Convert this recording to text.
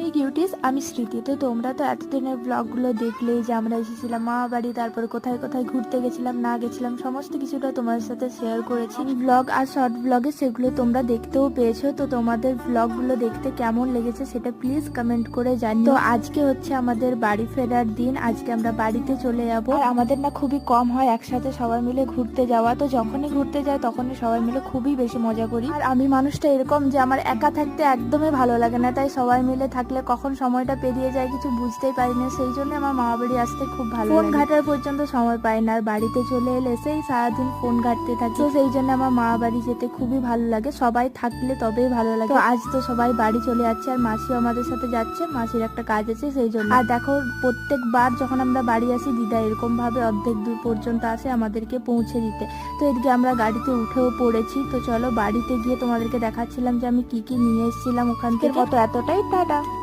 Morning cuties, আমি স্মৃতি। তো তোমরা তো এতদিনের ব্লগগুলো দেখলে যে আমরা এসেছিলাম মামা বাড়ি, তারপরে কোথায় কোথায় ঘুরতে গেছিলাম না গেছিলাম সমস্ত কিছুটা তোমার সাথে শেয়ার করেছি ব্লগ আর শর্ট ব্লগে, সেগুলো তোমরা দেখতেও পেয়েছো। তো তোমাদের ব্লগগুলো দেখতে কেমন লেগেছে সেটা প্লিজ কমেন্ট করে জানিও। তো আজকে হচ্ছে আমাদের বাড়ি ফেরার দিন, আজকে আমরা বাড়িতে চলে যাবো। আর আমাদের না খুবই কম হয় একসাথে সবাই মিলে ঘুরতে যাওয়া, তো যখনই ঘুরতে যায় তখনই সবাই মিলে খুবই বেশি মজা করি। আর আমি মানুষটা এরকম যে আমার একা থাকতে একদমই ভালো লাগে না, তাই সবাই মিলে থাকলে কখন সময়টা পেরিয়ে যায় কিছু বুঝতেই পারি না। সেই জন্য আমার মামা বাড়ি আসতে খুব ভালো লাগে। ফোন ঘাটার পর্যন্ত সময় পাই না, আর বাড়িতে চলে এলে সেই সারাদিন ফোন ঘাটতে থাকি। তো সেই জন্য আমার মামা বাড়ি যেতে খুবই ভালো লাগে, সবাই থাকলে তবেই ভালো লাগে। তো আজ তো সবাই বাড়ি চলে যাচ্ছে, আর মাসিও আমাদের সাথে যাচ্ছে, মাসির একটা কাজ আছে সেই জন্য। আর দেখো প্রত্যেকবার যখন আমরা বাড়ি আসি দিদা এরকম ভাবে অর্ধেক দূর পর্যন্ত আসে আমাদেরকে পৌঁছে দিতে। তো এদিকে আমরা গাড়িতে উঠেও পড়েছি। তো চলো বাড়িতে গিয়ে তোমাদেরকে দেখাচ্ছিলাম যে আমি কি কি নিয়ে এসেছিলাম ওখান থেকে। মতো এতটাই, টাটা।